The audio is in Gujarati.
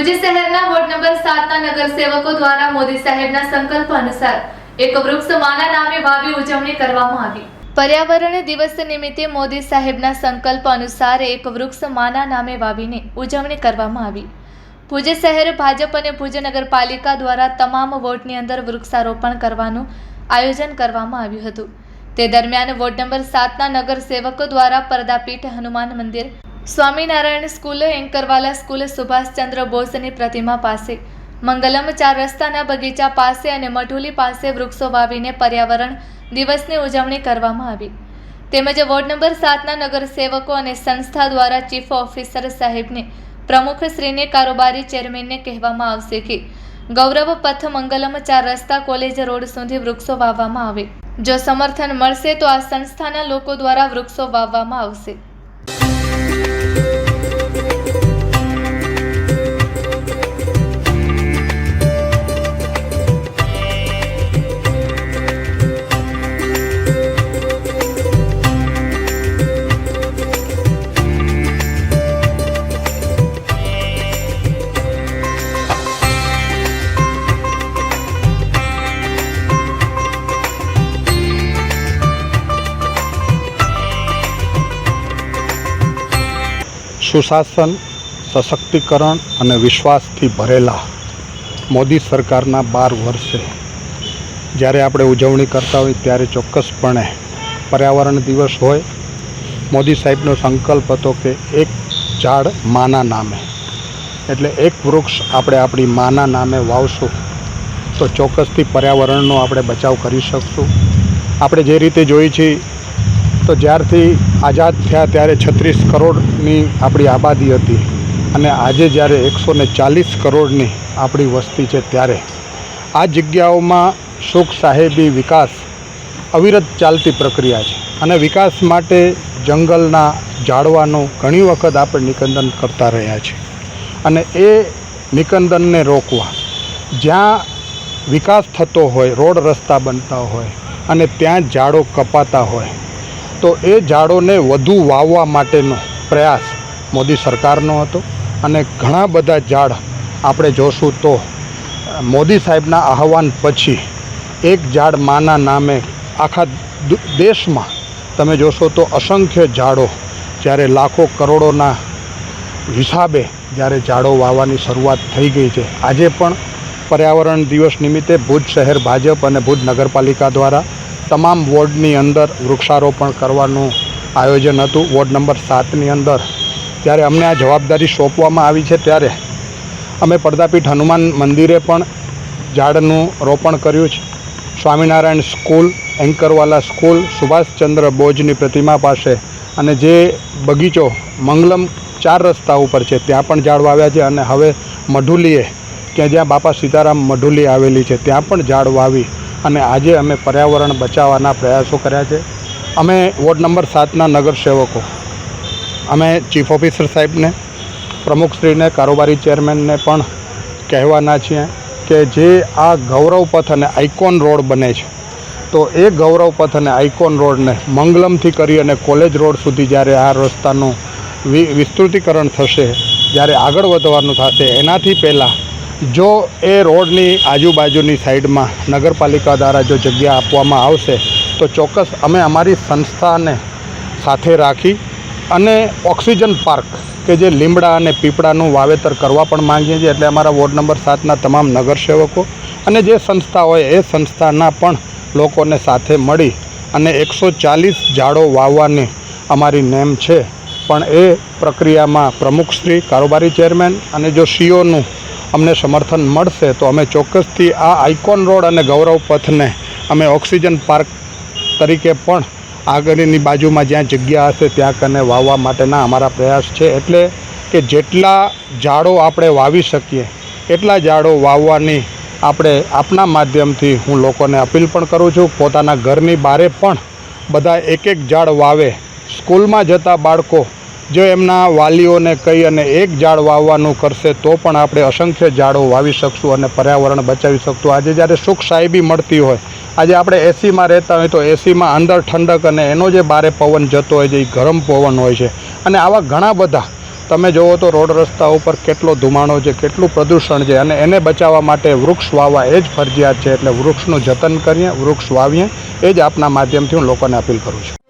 ભુજ શહેરના વોર્ડ નંબર 7ના નગરસેવકો દ્વારા મોદી સાહેબના સંકલ્પ અનુસાર એક વૃક્ષ માના નામે વાવી ઉજવણી કરવામાં આવી। પર્યાવરણ દિવસ નિમિત્તે મોદી સાહેબના સંકલ્પ અનુસાર એક વૃક્ષ માના નામે વાવીને ઉજવણી કરવામાં આવી। ભુજ શહેર ભાજપ અને ભુજ નગરપાલિકા દ્વારા તમામ વોર્ડની અંદર વૃક્ષારોપણ કરવાનું આયોજન કરવામાં આવ્યું હતું। તે દરમિયાન વોર્ડ નંબર 7ના નગરસેવકો દ્વારા પરદાપીઠ હનુમાન મંદિર, સ્વામિનારાયણ સ્કૂલ, એન્કરવાલા સ્કૂલ, સુભાષચંદ્ર બોઝની પ્રતિમા પાસે, મંગલમ 4 રસ્તાના બગીચા પાસે અને મઢુલી પાસે વૃક્ષો વાવીને પર્યાવરણ દિવસની ઉજવણી કરવામાં આવી। તેમજ વોર્ડ નંબર 7ના નગરસેવકો અને સંસ્થા દ્વારા ચીફ ઓફિસર સાહેબને, પ્રમુખશ્રીને, કારોબારી ચેરમેનને કહેવામાં આવશે કે ગૌરવ પથ મંગલમ 4 રસ્તા કોલેજ રોડ સુધી વૃક્ષો વાવવામાં આવે। જો સમર્થન મળશે તો આ સંસ્થાના લોકો દ્વારા વૃક્ષો વાવવામાં આવશે। સુશાસન, સશક્તિકરણ અને વિશ્વાસથી ભરેલા મોદી સરકારના 12 વર્ષે જ્યારે આપણે ઉજવણી કરતા હોય ત્યારે ચોક્કસપણે પર્યાવરણ દિવસ હોય, મોદી સાહેબનો સંકલ્પ હતો કે એક ઝાડ માના નામે, એટલે એક વૃક્ષ આપણે આપણી માના નામે વાવશું તો ચોક્કસથી પર્યાવરણનો આપણે બચાવ કરી શકશું। આપણે જે રીતે જોઈ છીએ તો જ્યારથી આઝાદ થયા ત્યારે 36 કરોડની આપણી આબાદી હતી અને આજે જ્યારે 140 કરોડની આપણી વસ્તી છે ત્યારે આ જગ્યાઓમાં સુખ, સાહેબી, વિકાસ અવિરત ચાલતી પ્રક્રિયા છે અને વિકાસ માટે જંગલના ઝાડવાનું ઘણી વખત આપણે નિકંદન કરતા રહ્યા છીએ અને એ નિકંદનને રોકવા, જ્યાં વિકાસ થતો હોય, રોડ રસ્તા બનતા હોય અને ત્યાં ઝાડો કપાતા હોય તો એ ઝાડોને વધુ વાવવા માટેનો પ્રયાસ મોદી સરકારનો હતો અને ઘણા બધા ઝાડ આપણે જોશું તો મોદી સાહેબના આહવાન પછી એક ઝાડ માના નામે આખા દેશમાં તમે જોશો તો અસંખ્ય ઝાડો, જ્યારે લાખો કરોડોના હિસાબે જ્યારે ઝાડો વાવવાની શરૂઆત થઈ ગઈ છે। આજે પણ પર્યાવરણ દિવસ નિમિત્તે ભુજ શહેર ભાજપ અને ભુજ નગરપાલિકા દ્વારા તમામ વોર્ડની અંદર વૃક્ષારોપણ કરવાનું આયોજન હતું। વોર્ડ નંબર 7ની અંદર ત્યારે અમને આ જવાબદારી સોંપવામાં આવી છે ત્યારે અમે પરદાપીઠ હનુમાન મંદિરે પણ ઝાડનું રોપણ કર્યું છે। સ્વામિનારાયણ સ્કૂલ, એન્કરવાલા સ્કૂલ, સુભાષચંદ્ર બોઝની પ્રતિમા પાસે અને જે બગીચો મંગલમ 4 રસ્તા ઉપર છે ત્યાં પણ ઝાડ વાવ્યા છે અને હવે મઢુલીએ કે જ્યાં બાપા સીતારામ મઢુલી આવેલી છે ત્યાં પણ ઝાડ વાવી અને આજે અમે પર્યાવરણ બચાવવાના પ્રયાસો કર્યા છે। અમે વોર્ડ નંબર 7ના નગરસેવકો, અમે ચીફ ઓફિસર સાહેબને, પ્રમુખશ્રીને, કારોબારી ચેરમેનને પણ કહેવાના છીએ કે જે આ ગૌરવ પથ અને આઇકોન રોડ બને છે તો એ ગૌરવ પથ અને આઇકોન રોડને મંગલમથી કરી અને કોલેજ રોડ સુધી જ્યારે આ રસ્તાનું વિસ્તૃતિકરણ થશે, જ્યારે આગળ વધવાનું થશે, એનાથી પહેલાં જો એ રોડની આજુબાજુની સાઈડમાં નગરપાલિકા દ્વારા જો જગ્યા આપવામાં આવશે તો ચોક્કસ અમે અમારી સંસ્થાને સાથે રાખી અને ઓક્સિજન પાર્ક કે જે લીમડા અને પીપળાનું વાવેતર કરવા પણ માંગીએ છીએ। એટલે અમારા વોર્ડ નંબર 7ના તમામ નગરસેવકો અને જે સંસ્થા હોય એ સંસ્થાના પણ લોકોને સાથે મળી અને 140 ઝાડો વાવવાની અમારી નેમ છે, પણ એ પ્રક્રિયામાં પ્રમુખશ્રી, કારોબારી ચેરમેન અને જો સીઓનું અમને સમર્થન મળશે તો અમે ચોક્કસથી આ આઇકોન રોડ અને ગૌરવ પથને અમે ઓક્સિજન પાર્ક તરીકે પણ આગળની બાજુમાં જ્યાં જગ્યા હશે ત્યાં કને વાવવા માટેના અમારા પ્રયાસ છે। એટલે કે જેટલા ઝાડો આપણે વાવી શકીએ એટલા ઝાડો વાવવાની આપણે આપના માધ્યમથી હું લોકોને અપીલ પણ કરું છું। પોતાના ઘરની બારે પણ બધા એક ઝાડ વાવે। સ્કૂલમાં જતા બાળકો જો એમના વાલીઓને કહી અને એક ઝાડ વાવવાનું કરશે તો પણ આપણે અસંખ્ય ઝાડો વાવી શકશું અને પર્યાવરણ બચાવી શકશું। આજે જ્યારે સુખ, સાહેબી મળતી હોય, આજે આપણે એસીમાં રહેતા હોય તો એસીમાં અંદર ઠંડક અને એનો જે બારે પવન જતો હોય છે એ ગરમ પવન હોય છે અને આવા ઘણા બધા તમે જુઓ તો રોડ રસ્તા ઉપર કેટલો ધુમાડો છે, કેટલું પ્રદૂષણ છે, અને એને બચાવવા માટે વૃક્ષ વાવવા એ જ ફરજિયાત છે. એટલે વૃક્ષનું જતન કરીએ, વૃક્ષ વાવીએ, એ જ આપના માધ્યમથી હું લોકોને અપીલ કરું છું.